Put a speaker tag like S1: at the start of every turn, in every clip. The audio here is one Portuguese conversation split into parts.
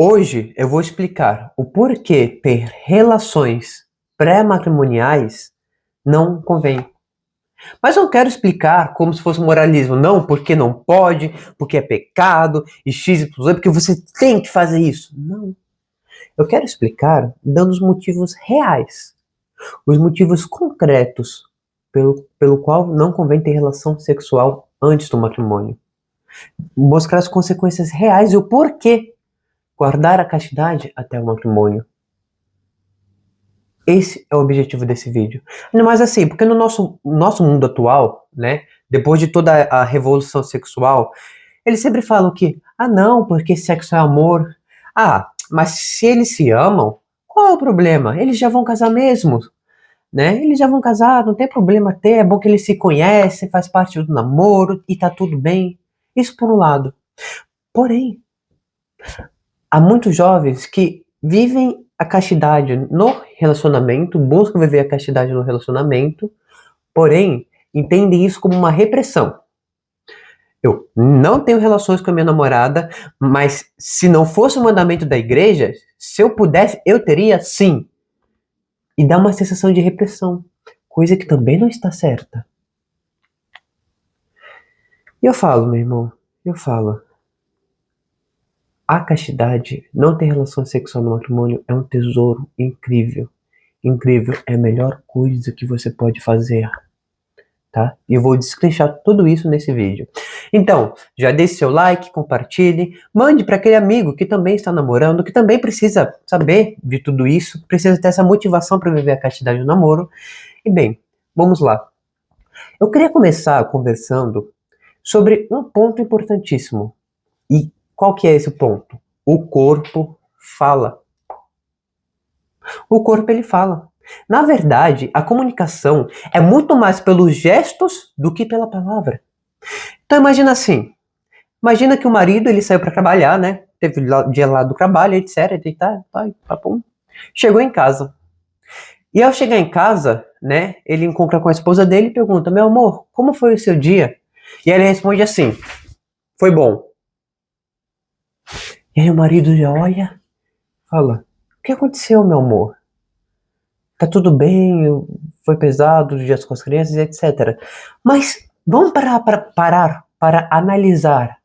S1: Hoje eu vou explicar o porquê ter relações pré-matrimoniais não convém. Mas eu não quero explicar como se fosse moralismo, não, porque não pode, porque é pecado, e X, Y, porque você tem que fazer isso. Não. Eu quero explicar dando os motivos reais, os motivos concretos pelo qual não convém ter relação sexual antes do matrimônio. Mostrar as consequências reais e o porquê guardar a castidade até o matrimônio. Esse é o objetivo desse vídeo. Mas assim, porque no nosso mundo atual, né, depois de toda a revolução sexual, eles sempre falam que, não, porque sexo é amor. Mas se eles se amam, qual é o problema? Eles já vão casar mesmo, né? Eles já vão casar, não tem problema ter, é bom que eles se conhecem, faz parte do namoro e tá tudo bem. Isso por um lado. Porém, há muitos jovens que vivem a castidade no relacionamento, buscam viver a castidade no relacionamento, porém, entendem isso como uma repressão. Eu não tenho relações com a minha namorada, mas se não fosse o mandamento da igreja, se eu pudesse, eu teria sim. E dá uma sensação de repressão, coisa que também não está certa. E eu falo, meu irmão, a castidade, não ter relação sexual no matrimônio é um tesouro incrível. Incrível, é a melhor coisa que você pode fazer, tá? E eu vou destrinchar tudo isso nesse vídeo. Então, já deixe seu like, compartilhe, mande para aquele amigo que também está namorando, que também precisa saber de tudo isso, precisa ter essa motivação para viver a castidade do namoro. E bem, vamos lá. Eu queria começar conversando sobre um ponto importantíssimo. E qual que é esse ponto? O corpo fala. O corpo, ele fala. Na verdade, a comunicação é muito mais pelos gestos do que pela palavra. Então imagina assim, imagina que o marido, ele saiu para trabalhar, né? Teve o dia lá do trabalho, etc. E papum. Chegou em casa. E ao chegar em casa, né, ele encontra com a esposa dele e pergunta: meu amor, como foi o seu dia? E ele responde assim: foi bom. E aí o marido já olha, fala: o que aconteceu, meu amor? Tá tudo bem, foi pesado os dias com as crianças, etc. Mas vamos parar para analisar.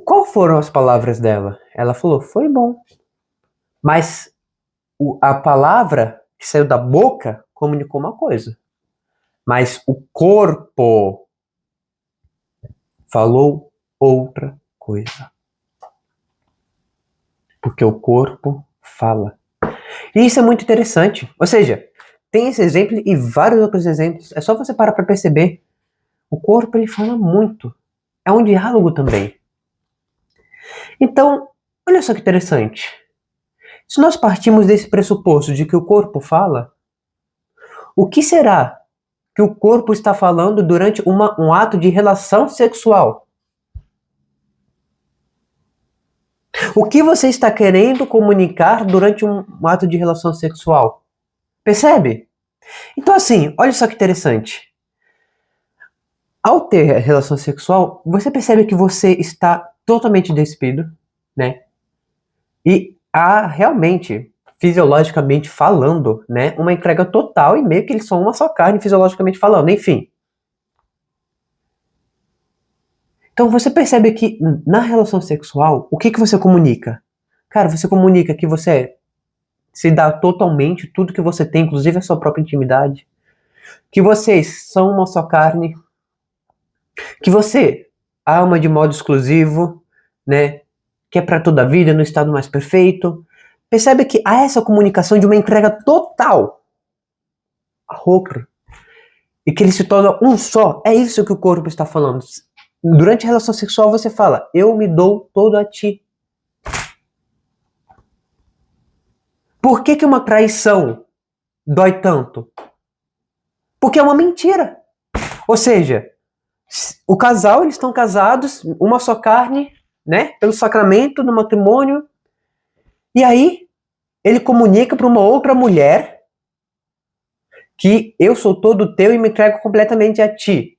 S1: Qual foram as palavras dela? Ela falou, foi bom. Mas a palavra que saiu da boca comunicou uma coisa. Mas o corpo falou outra coisa. Porque o corpo fala. E isso é muito interessante. Ou seja, tem esse exemplo e vários outros exemplos. É só você parar para perceber. O corpo, ele fala muito. É um diálogo também. Então, olha só que interessante. Se nós partimos desse pressuposto de que o corpo fala, o que será que o corpo está falando durante um ato de relação sexual? O que você está querendo comunicar durante um ato de relação sexual? Percebe? Então assim, olha só que interessante. Ao ter relação sexual, você percebe que você está totalmente despido, né? E há realmente, fisiologicamente falando, né, uma entrega total e meio que eles são uma só carne, fisiologicamente falando, enfim. Então você percebe que na relação sexual, o que você comunica? Cara, você comunica que você se dá totalmente tudo que você tem, inclusive a sua própria intimidade. Que vocês são uma só carne. Que você ama de modo exclusivo, né? Que é para toda a vida, no estado mais perfeito. Percebe que há essa comunicação de uma entrega total a outro. E que ele se torna um só. É isso que o corpo está falando. Durante a relação sexual você fala, eu me dou todo a ti. Por que uma traição dói tanto? Porque é uma mentira. Ou seja, o casal, eles estão casados, uma só carne, né? Pelo sacramento do matrimônio. E aí, ele comunica para uma outra mulher que eu sou todo teu e me entrego completamente a ti.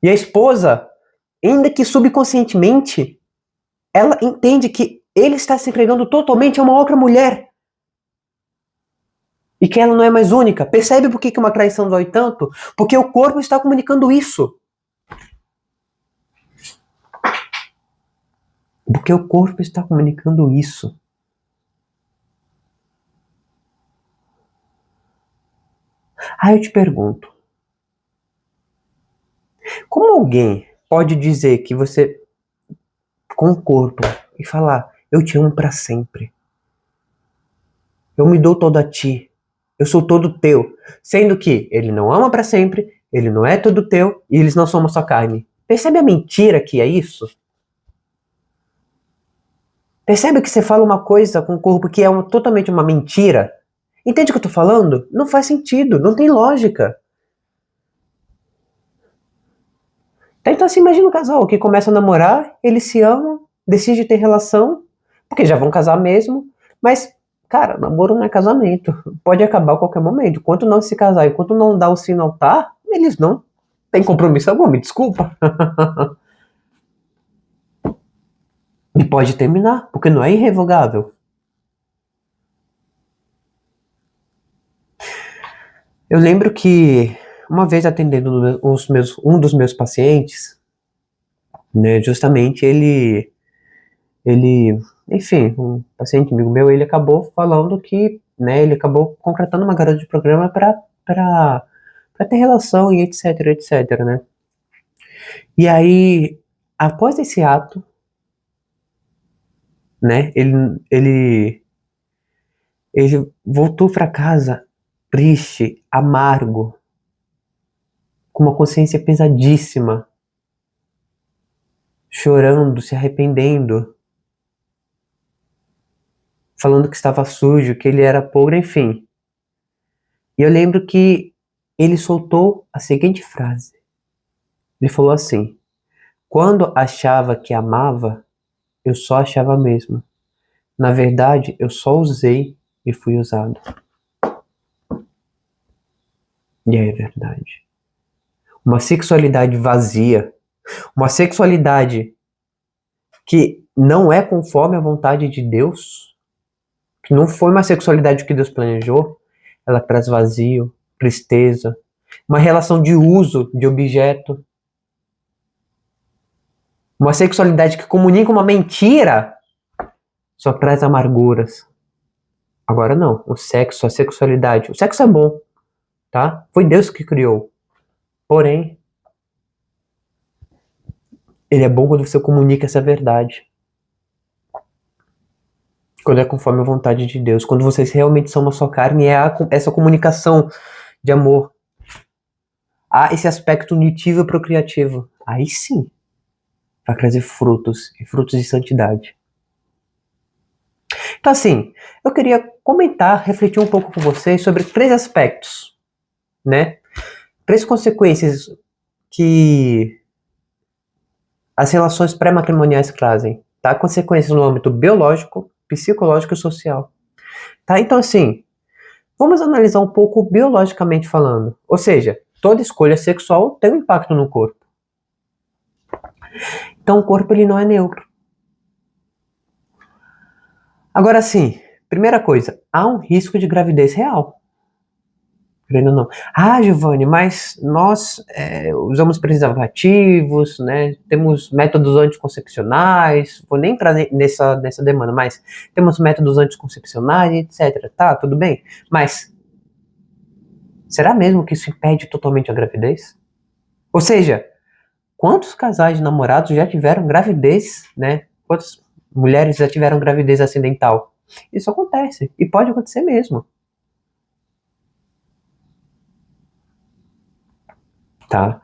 S1: E a esposa ainda que subconscientemente, ela entende que ele está se entregando totalmente a uma outra mulher. E que ela não é mais única. Percebe por que uma traição dói tanto? Porque o corpo está comunicando isso. Porque o corpo está comunicando isso. Aí eu te pergunto, como alguém pode dizer que você, com o corpo, e falar, eu te amo para sempre, eu me dou todo a ti, eu sou todo teu, sendo que ele não ama para sempre, ele não é todo teu e eles não somos só carne. Percebe a mentira que é isso? Percebe que você fala uma coisa com o corpo que é totalmente uma mentira? Entende o que eu tô falando? Não faz sentido, não tem lógica. Então assim, imagina um casal que começa a namorar, eles se amam, decidem ter relação, porque já vão casar mesmo, mas, cara, namoro não é casamento. Pode acabar a qualquer momento. Enquanto não se casar, enquanto não dá o sino ao altar, eles não têm compromisso algum, me desculpa. E pode terminar, porque não é irrevogável. Eu lembro que uma vez atendendo um dos meus pacientes, né, justamente enfim, um paciente amigo meu, ele acabou falando que, né, ele acabou contratando uma garota de programa para ter relação e etc, né. E aí, após esse ato, né, ele voltou para casa triste, amargo, com uma consciência pesadíssima, chorando, se arrependendo, falando que estava sujo, que ele era pobre, enfim. E eu lembro que ele soltou a seguinte frase. Ele falou assim: quando achava que amava, eu só achava mesmo. Na verdade, eu só usei e fui usado. E é verdade. Uma sexualidade vazia, uma sexualidade que não é conforme a vontade de Deus, que não foi uma sexualidade que Deus planejou, ela traz vazio, tristeza, uma relação de uso de objeto, uma sexualidade que comunica uma mentira, só traz amarguras. Agora não, o sexo, a sexualidade, o sexo é bom, tá? Foi Deus que criou. Porém, ele é bom quando você comunica essa verdade. Quando é conforme a vontade de Deus. Quando vocês realmente são uma só carne, essa comunicação de amor. Há esse aspecto unitivo e procriativo. Aí sim, vai trazer frutos, e frutos de santidade. Então assim, eu queria comentar, refletir um pouco com vocês sobre 3 aspectos, né? 3 consequências que as relações pré-matrimoniais trazem, tá? Consequências no âmbito biológico, psicológico e social, tá? Então assim, vamos analisar um pouco biologicamente falando. Ou seja, toda escolha sexual tem um impacto no corpo. Então o corpo ele não é neutro. Agora sim, primeira coisa, há um risco de gravidez real. Querendo ou não. Ah, Giovanni, mas nós usamos preservativos, né? Temos métodos anticoncepcionais, vou nem entrar nessa demanda, mas temos métodos anticoncepcionais, etc. Tá, tudo bem, mas será mesmo que isso impede totalmente a gravidez? Ou seja, quantos casais de namorados já tiveram gravidez, né? Quantas mulheres já tiveram gravidez acidental? Isso acontece, e pode acontecer mesmo, tá?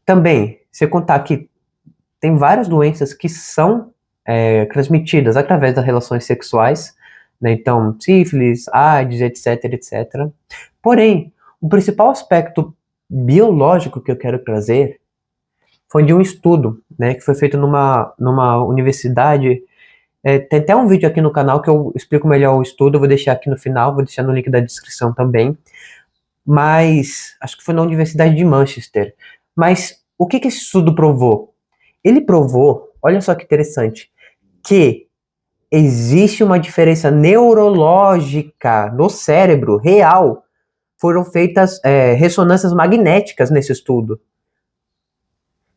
S1: Também, se contar que tem várias doenças que são transmitidas através das relações sexuais, né? Então, sífilis, AIDS, etc. Porém, o principal aspecto biológico que eu quero trazer foi de um estudo, né, que foi feito numa universidade. Tem até um vídeo aqui no canal que eu explico melhor o estudo, eu vou deixar aqui no final, vou deixar no link da descrição também. Mas, acho que foi na Universidade de Manchester. Mas, o que esse estudo provou? Ele provou, olha só que interessante, que existe uma diferença neurológica no cérebro real. Foram feitas ressonâncias magnéticas nesse estudo,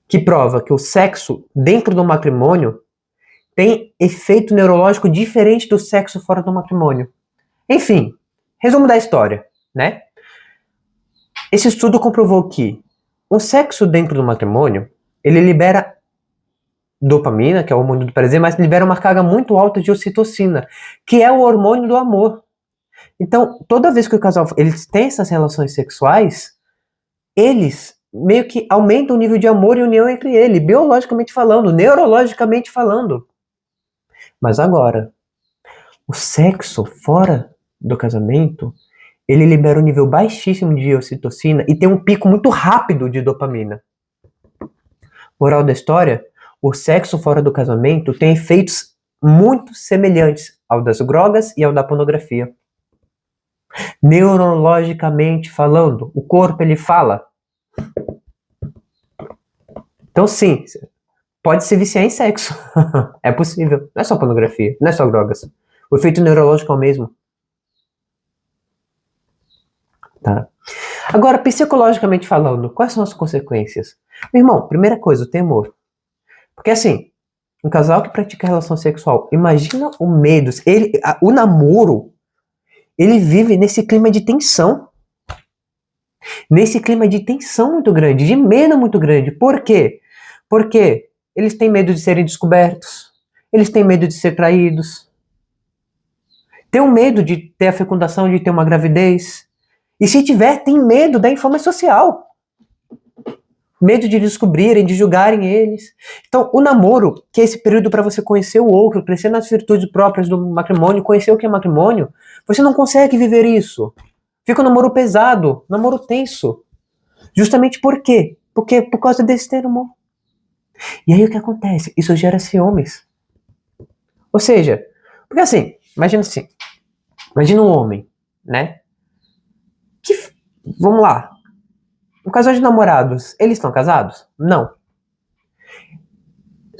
S1: que prova que o sexo dentro do matrimônio tem efeito neurológico diferente do sexo fora do matrimônio. Enfim, resumo da história, né? Esse estudo comprovou que o sexo dentro do matrimônio, ele libera dopamina, que é o hormônio do prazer, mas libera uma carga muito alta de ocitocina, que é o hormônio do amor. Então, toda vez que o casal eles têm essas relações sexuais, eles meio que aumentam o nível de amor e união entre eles, biologicamente falando, neurologicamente falando. Mas agora, o sexo fora do casamento, ele libera um nível baixíssimo de ocitocina e tem um pico muito rápido de dopamina. Moral da história, o sexo fora do casamento tem efeitos muito semelhantes ao das drogas e ao da pornografia. Neurologicamente falando, o corpo ele fala. Então sim, pode se viciar em sexo. É possível. Não é só pornografia, não é só drogas. O efeito neurológico é o mesmo. Tá? Agora, psicologicamente falando, quais são as consequências? Meu irmão, primeira coisa, o temor. Porque assim, um casal que pratica relação sexual, imagina o medo. O namoro, ele vive nesse clima de tensão. Nesse clima de tensão muito grande, de medo muito grande. Por quê? Porque eles têm medo de serem descobertos. Eles têm medo de ser traídos. Tem um medo de ter a fecundação, de ter uma gravidez. E se tiver, tem medo da infâmia social. Medo de descobrirem, de julgarem eles. Então, o namoro, que é esse período para você conhecer o outro, crescer nas virtudes próprias do matrimônio, conhecer o que é matrimônio, você não consegue viver isso. Fica um namoro pesado, namoro tenso. Justamente por quê? Porque por causa desse termo. E aí o que acontece? Isso gera ciúmes. Ou seja, porque assim, imagina um homem, né? Que, vamos lá, um casal de namorados, eles estão casados? Não.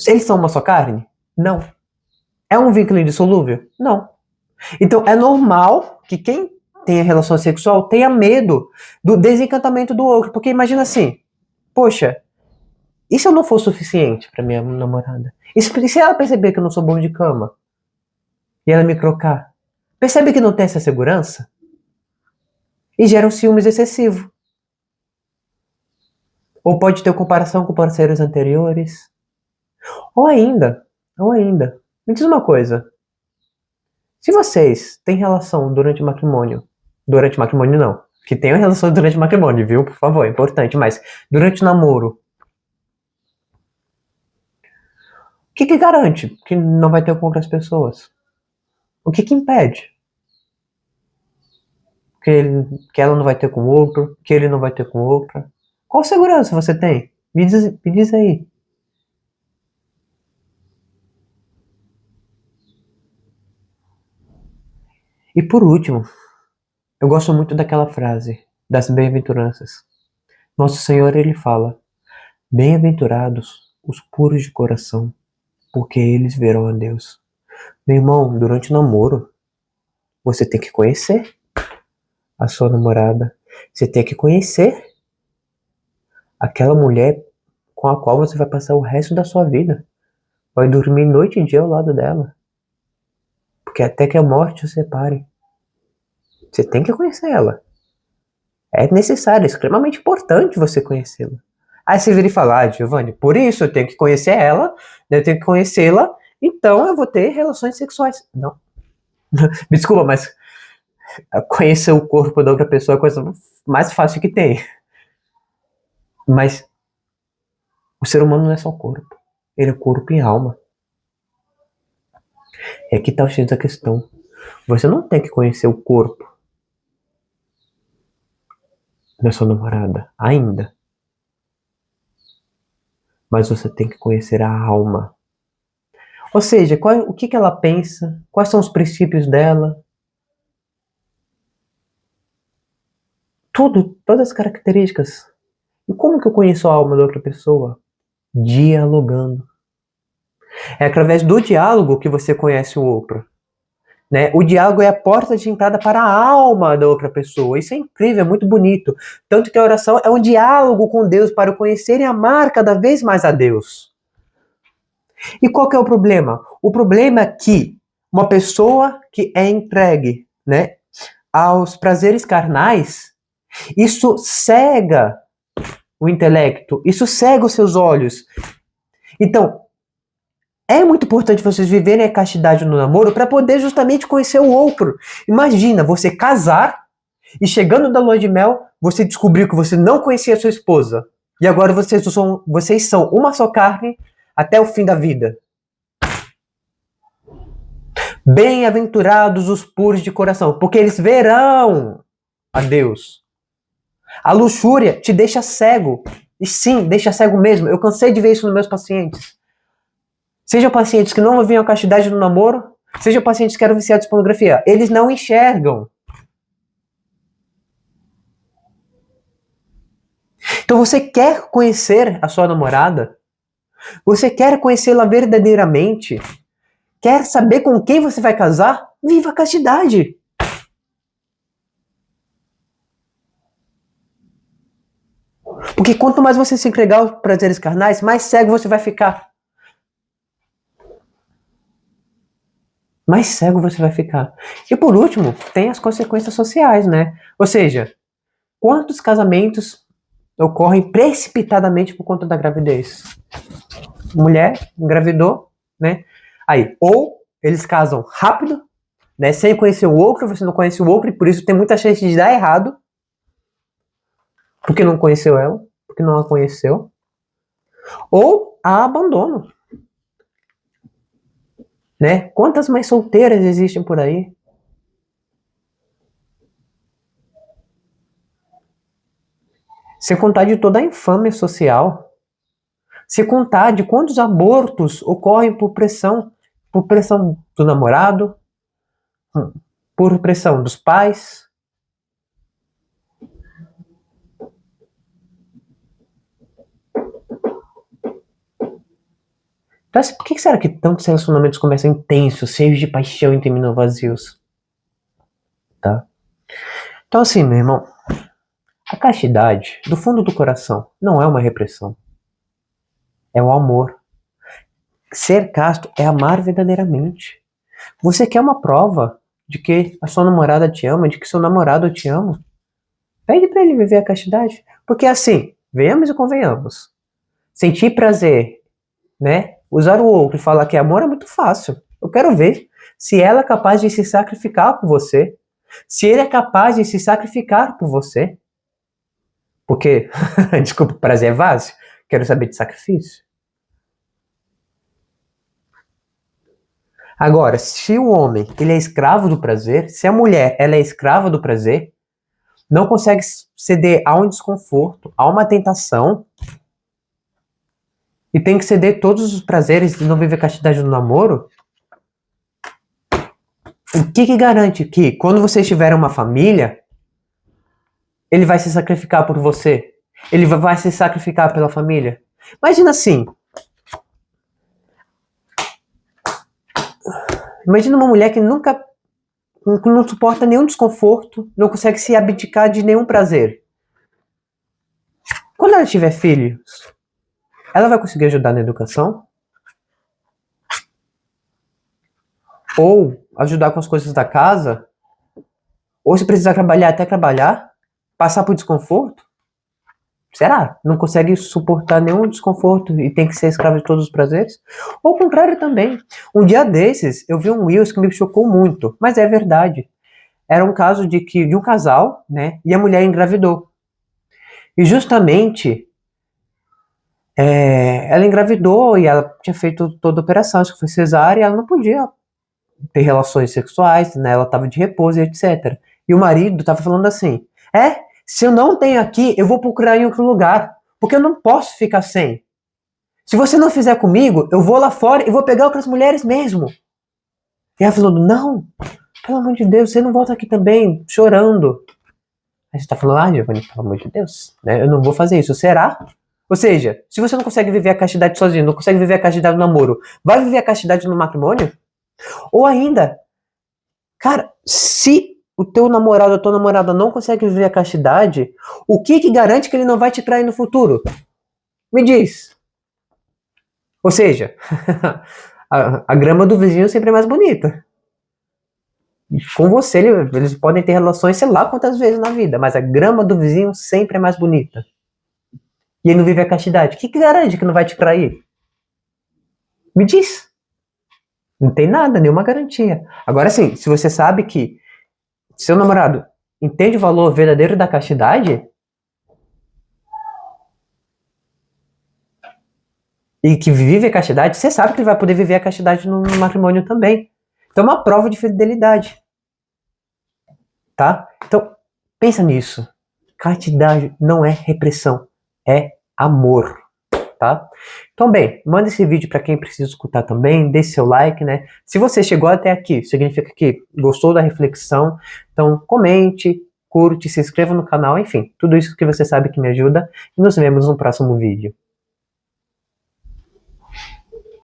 S1: Eles são uma só carne? Não. É um vínculo indissolúvel? Não. Então é normal que quem tenha relação sexual tenha medo do desencantamento do outro. Porque imagina assim, poxa, e se eu não for suficiente pra minha namorada? E se ela perceber que eu não sou bom de cama? E ela me trocar? Percebe que não tem essa segurança? E gera um ciúmes excessivo. Ou pode ter comparação com parceiros anteriores. Ou ainda, me diz uma coisa. Se vocês têm relação durante o matrimônio não, que tenham relação durante o matrimônio, viu? Por favor, é importante, mas durante o namoro, o que garante que não vai ter com outras pessoas? O que impede? Que ela não vai ter com outro, que ele não vai ter com outra? Qual segurança você tem? Me diz aí. E por último, eu gosto muito daquela frase das bem-aventuranças. Nosso Senhor, ele fala: bem-aventurados os puros de coração, porque eles verão a Deus. Meu irmão, durante o namoro, você tem que conhecer a sua namorada. Você tem que conhecer aquela mulher com a qual você vai passar o resto da sua vida. Vai dormir noite e dia ao lado dela. Porque até que a morte os separe. Você tem que conhecer ela. É necessário, é extremamente importante você conhecê-la. Aí você vira e fala, Giovanni, por isso eu tenho que conhecer ela, eu tenho que conhecê-la, então eu vou ter relações sexuais. Não. Me desculpa, mas conhecer o corpo da outra pessoa é a coisa mais fácil que tem. Mas o ser humano não é só corpo. Ele é corpo e alma. É que tá o X da questão. Você não tem que conhecer o corpo da sua namorada, ainda. Mas você tem que conhecer a alma. Ou seja, o que ela pensa, quais são os princípios dela, tudo, todas as características. E como que eu conheço a alma da outra pessoa? Dialogando. É através do diálogo que você conhece o outro. Né? O diálogo é a porta de entrada para a alma da outra pessoa. Isso é incrível, é muito bonito. Tanto que a oração é um diálogo com Deus para o conhecer e amar cada vez mais a Deus. E qual que é o problema? O problema é que uma pessoa que é entregue, né, aos prazeres carnais, isso cega o intelecto, isso cega os seus olhos. Então, é muito importante vocês viverem a castidade no namoro para poder justamente conhecer o outro. Imagina você casar e chegando da lua de mel, você descobriu que você não conhecia a sua esposa. E agora vocês são uma só carne até o fim da vida. Bem-aventurados os puros de coração, porque eles verão a Deus. A luxúria te deixa cego. E sim, deixa cego mesmo. Eu cansei de ver isso nos meus pacientes. Sejam pacientes que não viviam a castidade no namoro, sejam pacientes que eram viciados em pornografia. Eles não enxergam. Então você quer conhecer a sua namorada? Você quer conhecê-la verdadeiramente? Quer saber com quem você vai casar? Viva a castidade! Porque quanto mais você se entregar aos prazeres carnais, mais cego você vai ficar. Mais cego você vai ficar. E por último, tem as consequências sociais, né? Ou seja, quantos casamentos ocorrem precipitadamente por conta da gravidez? Mulher engravidou, né? Aí, ou eles casam rápido, né? Sem conhecer o outro, você não conhece o outro, e por isso tem muita chance de dar errado. Porque não conheceu ela, porque não a conheceu. Ou há abandono. Né? Quantas mães solteiras existem por aí? Sem contar de toda a infâmia social. Sem contar de quantos abortos ocorrem por pressão do namorado, por pressão dos pais. Então, por que será que tantos relacionamentos começam intensos, cheios de paixão e terminam vazios? Tá? Então assim, meu irmão, a castidade, do fundo do coração, não é uma repressão. É o amor. Ser casto é amar verdadeiramente. Você quer uma prova de que a sua namorada te ama, de que seu namorado te ama? Pede pra ele viver a castidade. Porque assim, venhamos e convenhamos. Sentir prazer, né? Usar o outro e falar que é amor é muito fácil. Eu quero ver se ela é capaz de se sacrificar por você. Se ele é capaz de se sacrificar por você. Porque, desculpa, prazer é fácil. Quero saber de sacrifício. Agora, se o homem ele é escravo do prazer, se a mulher ela é escrava do prazer, não consegue ceder a um desconforto, a uma tentação, e tem que ceder todos os prazeres e não viver castidade no namoro, o que garante que quando vocês tiverem uma família, ele vai se sacrificar por você? Ele vai se sacrificar pela família? Imagina assim. Imagina uma mulher que nunca não suporta nenhum desconforto, não consegue se abdicar de nenhum prazer. Quando ela tiver filhos, ela vai conseguir ajudar na educação? Ou ajudar com as coisas da casa? Ou se precisar trabalhar, até trabalhar? Passar por desconforto? Será? Não consegue suportar nenhum desconforto e tem que ser escravo de todos os prazeres? Ou o contrário também. Um dia desses, eu vi um Reels que me chocou muito, mas é verdade. Era um caso de um casal, né, e a mulher engravidou. E justamente, ela engravidou e ela tinha feito toda a operação, acho que foi cesárea, e ela não podia ter relações sexuais, né, ela estava de repouso e etc. E o marido estava falando assim, se eu não tenho aqui, eu vou procurar em outro lugar, porque eu não posso ficar sem. Se você não fizer comigo, eu vou lá fora e vou pegar outras mulheres mesmo. E ela falando, não, pelo amor de Deus, você não volta aqui também, chorando. Aí você tá falando, Giovanni, pelo amor de Deus, né? Eu não vou fazer isso. Será? Ou seja, se você não consegue viver a castidade sozinho, não consegue viver a castidade no namoro, vai viver a castidade no matrimônio? Ou ainda, cara, se o teu namorado ou a tua namorada não consegue viver a castidade, o que garante que ele não vai te trair no futuro? Me diz. Ou seja, a grama do vizinho sempre é mais bonita. Com você, eles podem ter relações sei lá quantas vezes na vida, mas a grama do vizinho sempre é mais bonita. E ele não vive a castidade. O que garante que não vai te trair? Me diz. Não tem nada, nenhuma garantia. Agora sim, se você sabe que seu namorado entende o valor verdadeiro da castidade e que vive a castidade, você sabe que ele vai poder viver a castidade no matrimônio também. Então é uma prova de fidelidade. Tá? Então, pensa nisso. Castidade não é repressão, é amor. Tá? Então, bem, manda esse vídeo para quem precisa escutar também, deixe seu like, né? Se você chegou até aqui, significa que gostou da reflexão, então comente, curte, se inscreva no canal, enfim, tudo isso que você sabe que me ajuda, e nos vemos no próximo vídeo.